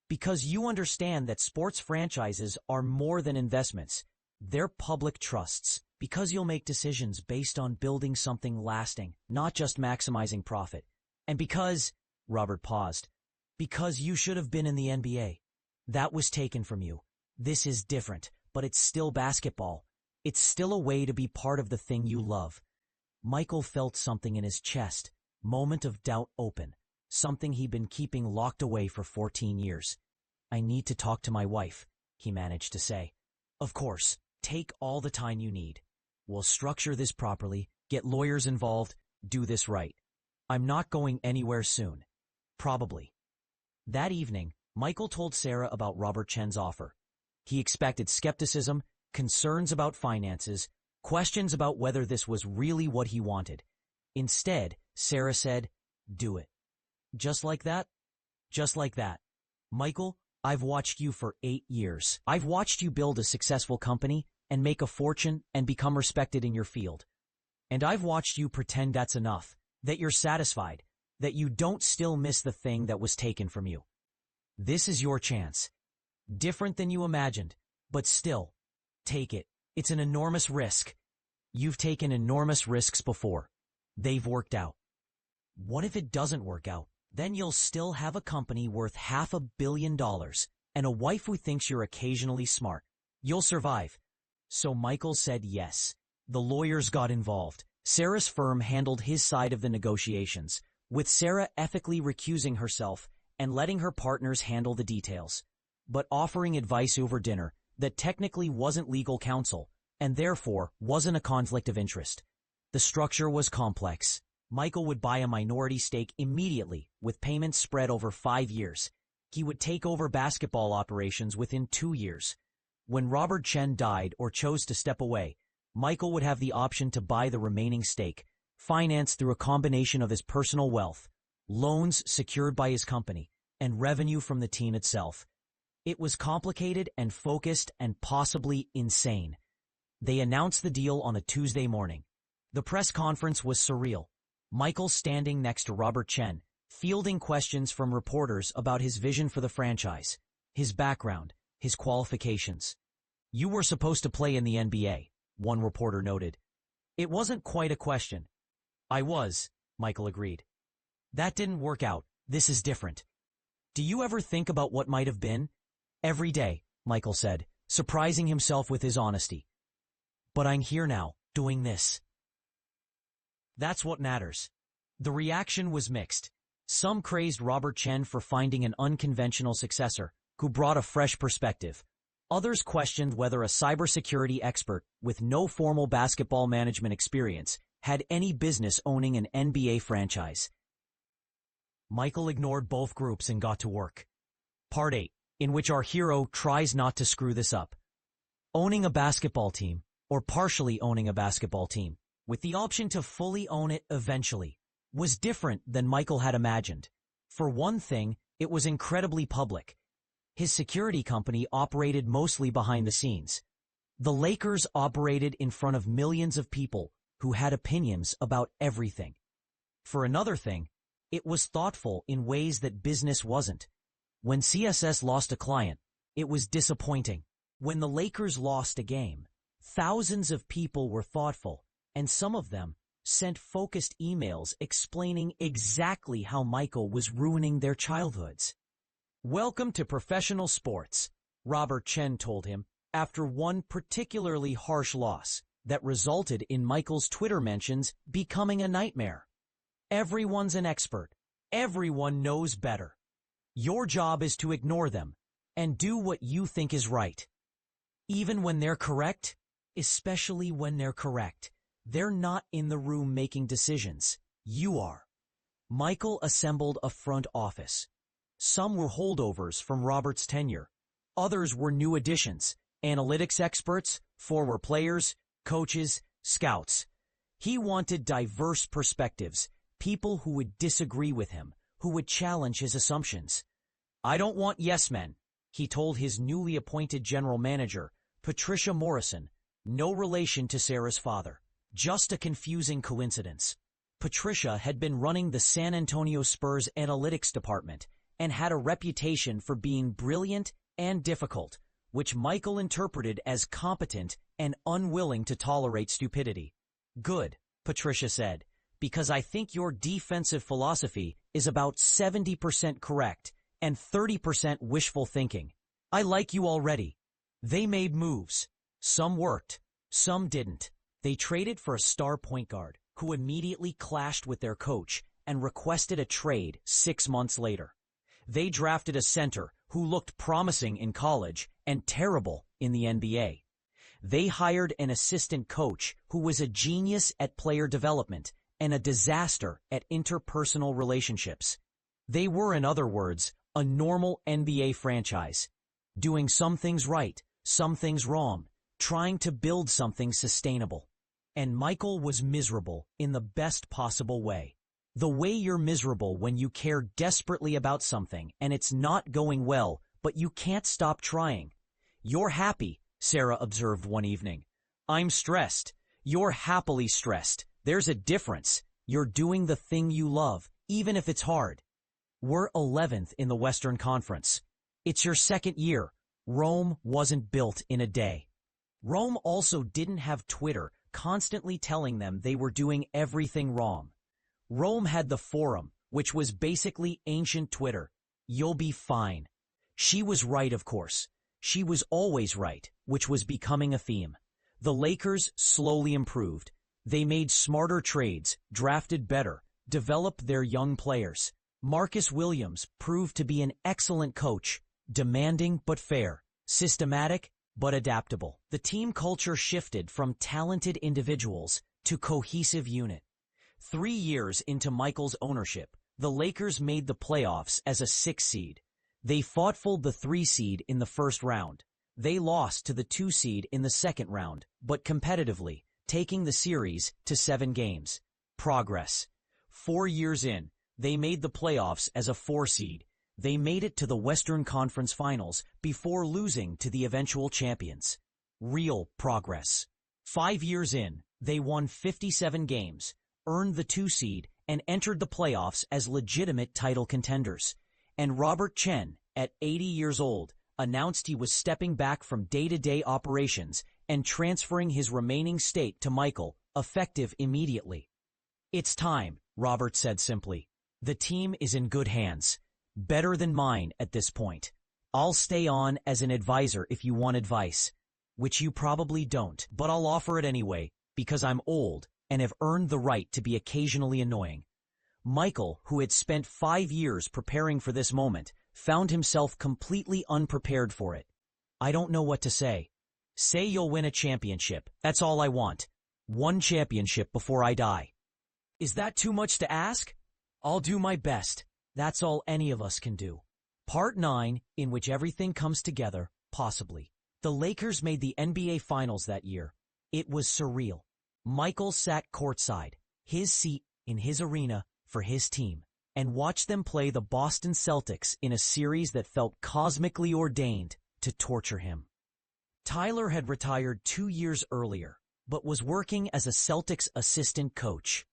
Because you understand that sports franchises are more than investments. They're public trusts. Because you'll make decisions based on building something lasting, not just maximizing profit. And because, Robert paused, because you should have been in the NBA. That was taken from you. This is different, but it's still basketball. It's still a way to be part of the thing you love. Michael felt something in his chest, moment of doubt open, something he'd been keeping locked away for 14 years. I need to talk to my wife, he managed to say. Of course, take all the time you need. We'll structure this properly, get lawyers involved, do this right. I'm not going anywhere soon. Probably. That evening, Michael told Sarah about Robert Chen's offer. He expected skepticism, concerns about finances, questions about whether this was really what he wanted. Instead, Sarah said, do it. Just like that? Just like that. Michael, I've watched you for 8 years. I've watched you build a successful company and make a fortune and become respected in your field. And I've watched you pretend that's enough, that you're satisfied, that you don't still miss the thing that was taken from you. This is your chance. Different than you imagined, but still, take it. It's an enormous risk. You've taken enormous risks before. They've worked out. What if it doesn't work out? Then you'll still have a company worth $500 million and a wife who thinks you're occasionally smart. You'll survive. So Michael said yes. The lawyers got involved. Sarah's firm handled his side of the negotiations. with Sarah ethically recusing herself and letting her partners handle the details, but offering advice over dinner that technically wasn't legal counsel and therefore wasn't a conflict of interest. The structure was complex. Michael would buy a minority stake immediately, with payments spread over 5 years. He would take over basketball operations within 2 years. When Robert Chen died or chose to step away, Michael would have the option to buy the remaining stake, financed through a combination of his personal wealth, loans secured by his company, and revenue from the team itself. It was complicated and focused and possibly insane. They announced the deal on a Tuesday morning. The press conference was surreal. Michael standing next to Robert Chen, fielding questions from reporters about his vision for the franchise, his background, his qualifications. "You were supposed to play in the NBA," one reporter noted. "It wasn't quite a question." "I was," Michael agreed. "That didn't work out. This is different." "Do you ever think about what might have been?" "Every day," Michael said, surprising himself with his honesty. "But I'm here now, doing this." That's what matters. The reaction was mixed. Some praised Robert Chen for finding an unconventional successor who brought a fresh perspective. Others questioned whether a cybersecurity expert with no formal basketball management experience had any business owning an NBA franchise. Michael ignored both groups and got to work. Part 8, in which our hero tries not to screw this up. Owning a basketball team, or partially owning a basketball team, with the option to fully own it eventually, was different than Michael had imagined. For one thing, it was incredibly public. His security company operated mostly behind the scenes. The Lakers operated in front of millions of people who had opinions about everything. For another thing, it was thoughtful in ways that business wasn't. When CSS lost a client, it was disappointing. When the Lakers lost a game, thousands of people were thoughtful, and some of them sent focused emails explaining exactly how Michael was ruining their childhoods. "Welcome to professional sports," Robert Chen told him, after one particularly harsh loss that resulted in Michael's Twitter mentions becoming a nightmare. "Everyone's an expert. Everyone knows better. Your job is to ignore them and do what you think is right. Even when they're correct, especially when they're correct. They're not in the room making decisions. You are." Michael assembled a front office. Some were holdovers from Robert's tenure. Others were new additions, analytics experts, former players, coaches, scouts. He wanted diverse perspectives, people who would disagree with him, who would challenge his assumptions. "I don't want yes men," he told his newly appointed general manager, Patricia Morrison, no relation to Sarah's father. Just a confusing coincidence. Patricia had been running the San Antonio Spurs analytics department and had a reputation for being brilliant and difficult, which Michael interpreted as competent and unwilling to tolerate stupidity. "Good," Patricia said, "because I think your defensive philosophy is about 70% correct and 30% wishful thinking. I like you already." They made moves. Some worked, some didn't. They traded for a star point guard who immediately clashed with their coach and requested a trade 6 months later. They drafted a center who looked promising in college and terrible in the NBA. They hired an assistant coach who was a genius at player development and a disaster at interpersonal relationships. They were, in other words, a normal NBA franchise, doing some things right, some things wrong, trying to build something sustainable. And Michael was miserable in the best possible way. The way you're miserable when you care desperately about something and it's not going well, but you can't stop trying. "You're happy," Sarah observed one evening. "I'm stressed." "You're happily stressed. There's a difference. You're doing the thing you love, even if it's hard." We're 11th in the Western Conference. It's your second year. Rome wasn't built in a day. Rome also didn't have Twitter constantly telling them they were doing everything wrong. Rome had the Forum, which was basically ancient Twitter. "You'll be fine." She was right, of course. She was always right, which was becoming a theme. The Lakers slowly improved. They made smarter trades, drafted better, develop their young players. Marcus Williams proved to be an excellent coach, demanding but fair, systematic but adaptable. The team culture shifted from talented individuals to cohesive unit. 3 years into Michael's ownership, the Lakers made the playoffs as a 6 seed. They fought the 3 seed in the first round. They lost to the 2 seed in the second round, but competitively, taking the series to 7 games. Progress. 4 years in, they made the playoffs as a 4 seed. They made it to the Western Conference Finals before losing to the eventual champions. Real progress. 5 years in, they won 57 games, earned the 2 seed, and entered the playoffs as legitimate title contenders. And Robert Chen, at 80 years old, announced he was stepping back from day-to-day operations and transferring his remaining stake to Michael, effective immediately. "It's time," Robert said simply. "The team is in good hands. Better than mine at this point. I'll stay on as an advisor if you want advice, which you probably don't, but I'll offer it anyway, because I'm old and have earned the right to be occasionally annoying." Michael, who had spent 5 years preparing for this moment, found himself completely unprepared for it. "I don't know what to say. Say you'll win a championship. That's all I want. 1 championship before I die." "Is that too much to ask?" "I'll do my best. That's all any of us can do." Part 9, in which everything comes together, possibly. The Lakers made the NBA Finals that year. It was surreal. Michael sat courtside, his seat in his arena for his team, and watched them play the Boston Celtics in a series that felt cosmically ordained to torture him. Tyler had retired 2 years earlier, but was working as a Celtics assistant coach,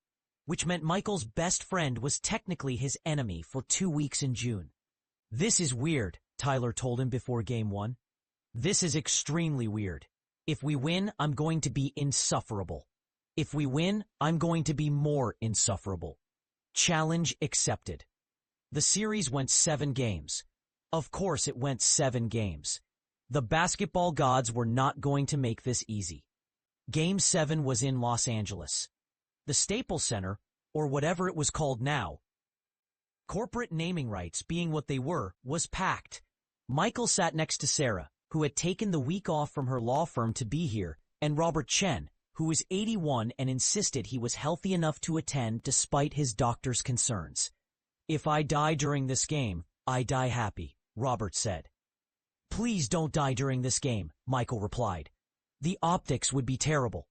which meant Michael's best friend was technically his enemy for 2 weeks in June. "This is weird," Tyler told him before Game 1. "This is extremely weird. If we win, I'm going to be insufferable. If we win, I'm going to be more insufferable." Challenge accepted. The series went 7 games. Of course it went 7 games. The basketball gods were not going to make this easy. Game 7 was in Los Angeles. The Staples Center, or whatever it was called now, corporate naming rights being what they were, was packed. Michael sat next to Sarah, who had taken the week off from her law firm to be here, and Robert Chen, who was 81 and insisted he was healthy enough to attend despite his doctor's concerns. "If I die during this game, I die happy," Robert said. "Please don't die during this game," Michael replied. "The optics would be terrible."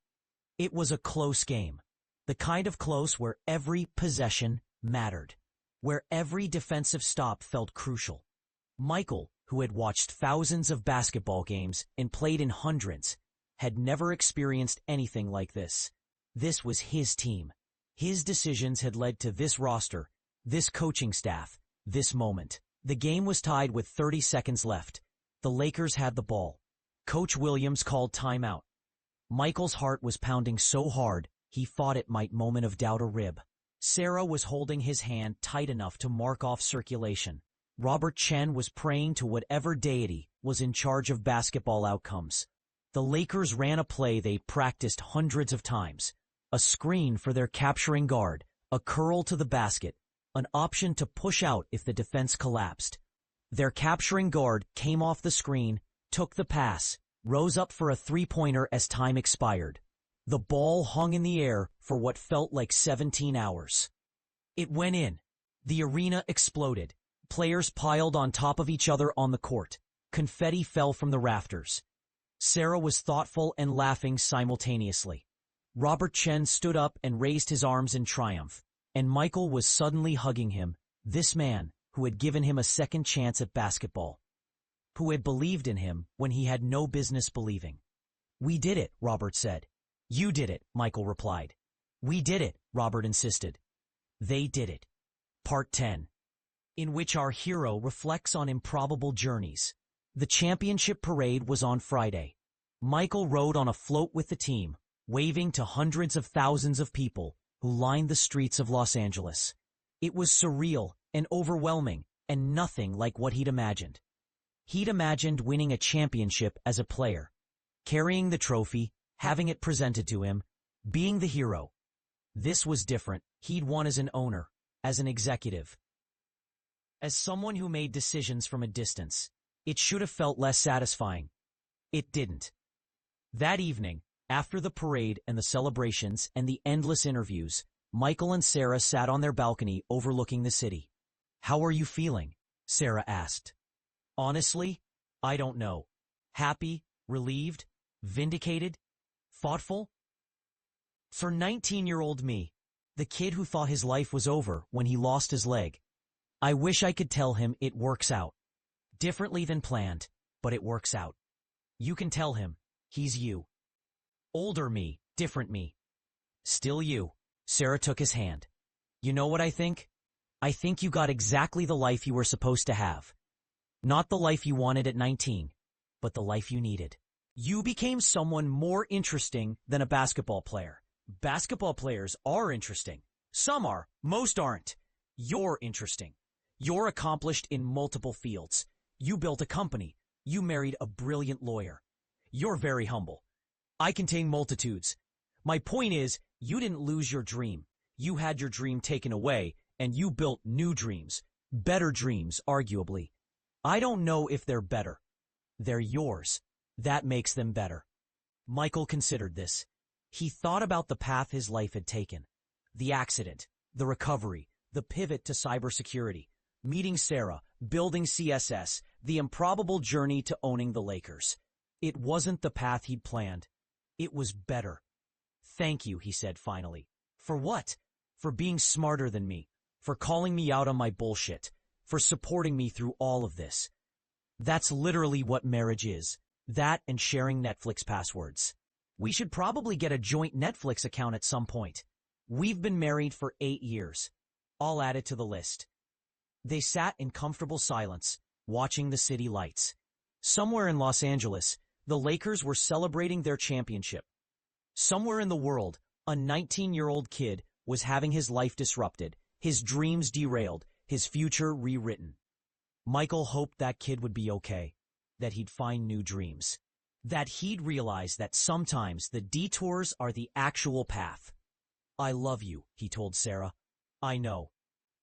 It was a close game. The kind of close where every possession mattered, where every defensive stop felt crucial. Michael, who had watched thousands of basketball games and played in hundreds, had never experienced anything like this. This was his team. His decisions had led to this roster, this coaching staff, this moment. The game was tied with 30 seconds left. The Lakers had the ball. Coach Williams called timeout. Michael's heart was pounding so hard, he thought it might moment of doubt a rib. Sarah was holding his hand tight enough to mark off circulation. Robert Chen was praying to whatever deity was in charge of basketball outcomes. The Lakers ran a play they practiced hundreds of times. A screen for their capturing guard, a curl to the basket, an option to push out if the defense collapsed. Their capturing guard came off the screen, took the pass, rose up for a three-pointer as time expired. The ball hung in the air for what felt like 17 hours. It went in. The arena exploded. Players piled on top of each other on the court. Confetti fell from the rafters. Sarah was thoughtful and laughing simultaneously. Robert Chen stood up and raised his arms in triumph, and Michael was suddenly hugging him, this man who had given him a second chance at basketball, who had believed in him when he had no business believing. "We did it," Robert said. "You did it," Michael replied. "We did it," Robert insisted. They did it. Part 10, in which our hero reflects on improbable journeys. The championship parade was on Friday. Michael rode on a float with the team, waving to hundreds of thousands of people who lined the streets of Los Angeles. It was surreal and overwhelming and nothing like what he'd imagined. He'd imagined winning a championship as a player, carrying the trophy, having it presented to him, being the hero. This was different. He'd won as an owner, as an executive, as someone who made decisions from a distance. It should have felt less satisfying. It didn't. That evening, after the parade and the celebrations and the endless interviews, Michael and Sarah sat on their balcony overlooking the city. "How are you feeling?" Sarah asked. "Honestly, I don't know. Happy, relieved, vindicated, thoughtful?" For 19-year-old me, the kid who thought his life was over when he lost his leg, I wish I could tell him it works out. Differently than planned, but it works out. You can tell him, he's you. Older me, different me. Still you. Sarah took his hand. "You know what I think? I think you got exactly the life you were supposed to have. Not the life you wanted at 19, but the life you needed. You became someone more interesting than a basketball player. Basketball players are interesting. Some are, most aren't. You're interesting. You're accomplished in multiple fields. You built a company. You married a brilliant lawyer. You're very humble. I contain multitudes. My point is, you didn't lose your dream. You had your dream taken away, and you built new dreams. Better dreams, arguably. I don't know if they're better. They're yours. That makes them better." Michael considered this. He thought about the path his life had taken. The accident, the recovery, the pivot to cybersecurity, meeting Sarah, building CSS, the improbable journey to owning the Lakers. It wasn't the path he'd planned. It was better. "Thank you," he said finally. "For what?" "For being smarter than me, for calling me out on my bullshit, for supporting me through all of this. That's literally what marriage is. That and sharing Netflix passwords. We should probably get a joint Netflix account at some point. We've been married for 8 years. I'll add it to the list." They sat in comfortable silence, watching the city lights. Somewhere in Los Angeles, the Lakers were celebrating their championship. Somewhere in the world, a 19-year-old kid was having his life disrupted, his dreams derailed, his future rewritten. Michael hoped that kid would be okay, that he'd find new dreams, that he'd realize that sometimes the detours are the actual path. "I love you," he told Sarah. "I know."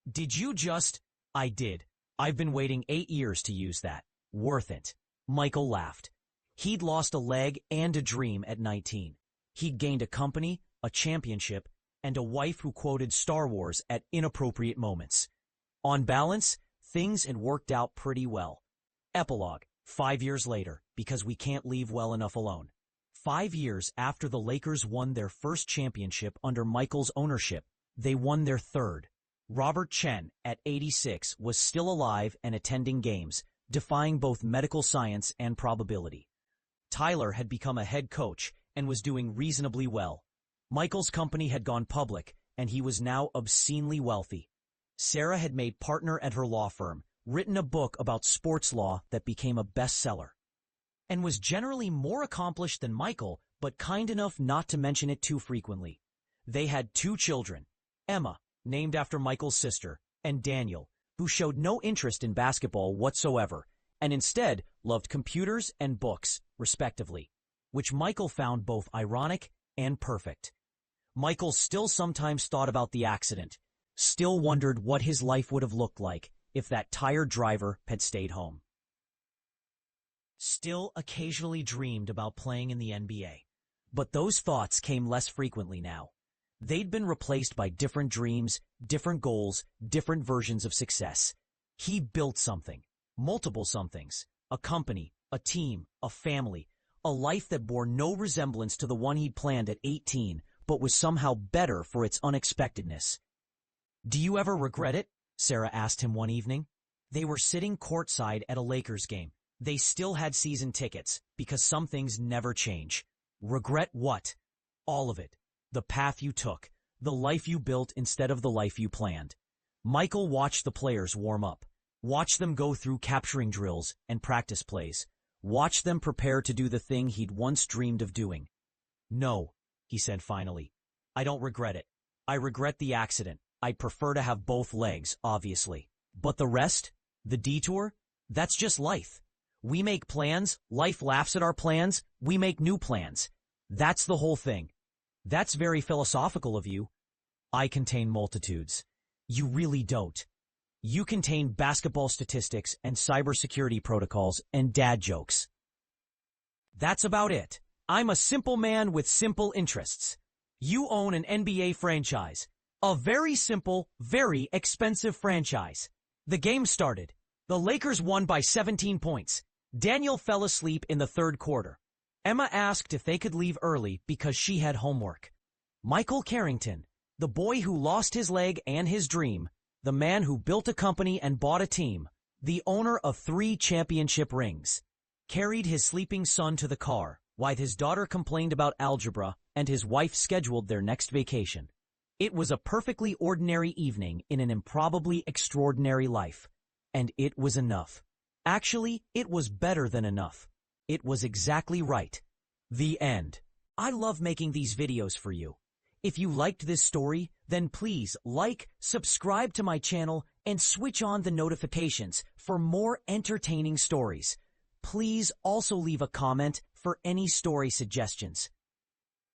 "Did you just—" "I did. I've been waiting 8 years to use that. Worth it." Michael laughed. He'd lost a leg and a dream at 19. He'd gained a company, a championship, and a wife who quoted Star Wars at inappropriate moments. On balance, things had worked out pretty well. Epilogue, 5 years later, because we can't leave well enough alone. 5 years after the Lakers won their first championship under Michael's ownership, they won their third. Robert Chen, at 86, was still alive and attending games, defying both medical science and probability. Tyler had become a head coach and was doing reasonably well. Michael's company had gone public, and he was now obscenely wealthy. Sarah had made partner at her law firm, written a book about sports law that became a bestseller, and was generally more accomplished than Michael, but kind enough not to mention it too frequently. They had 2 children, Emma, named after Michael's sister, and Daniel, who showed no interest in basketball whatsoever, and instead loved computers and books, respectively, which Michael found both ironic and perfect. Michael still sometimes thought about the accident, still wondered what his life would have looked like if that tired driver had stayed home. Still occasionally dreamed about playing in the NBA. But those thoughts came less frequently now. They'd been replaced by different dreams, different goals, different versions of success. He built something, multiple somethings, a company, a team, a family, a life that bore no resemblance to the one he'd planned at 18, but was somehow better for its unexpectedness. "Do you ever regret it?" Sarah asked him one evening. They were sitting courtside at a Lakers game. They still had season tickets, because some things never change. "Regret what?" "All of it. The path you took, the life you built instead of the life you planned." Michael watched the players warm up, watched them go through capturing drills and practice plays, watched them prepare to do the thing he'd once dreamed of doing. "No," he said finally. "I don't regret it. I regret the accident. I'd prefer to have both legs, obviously. But the rest? The detour? That's just life. We make plans, life laughs at our plans, we make new plans. That's the whole thing." "That's very philosophical of you." I contain multitudes. You really don't. You contain basketball statistics and cybersecurity protocols and dad jokes. That's about it. I'm a simple man with simple interests. You own an NBA franchise. A very simple, very expensive franchise. The game started. The Lakers won by 17 points. Daniel fell asleep in the third quarter. Emma asked if they could leave early because she had homework. Michael Carrington, the boy who lost his leg and his dream, the man who built a company and bought a team, the owner of 3 championship rings, carried his sleeping son to the car while his daughter complained about algebra and his wife scheduled their next vacation. It was a perfectly ordinary evening in an improbably extraordinary life. And it was enough. Actually, it was better than enough. It was exactly right. The end. I love making these videos for you. If you liked this story, then please like, subscribe to my channel, and switch on the notifications for more entertaining stories. Please also leave a comment for any story suggestions.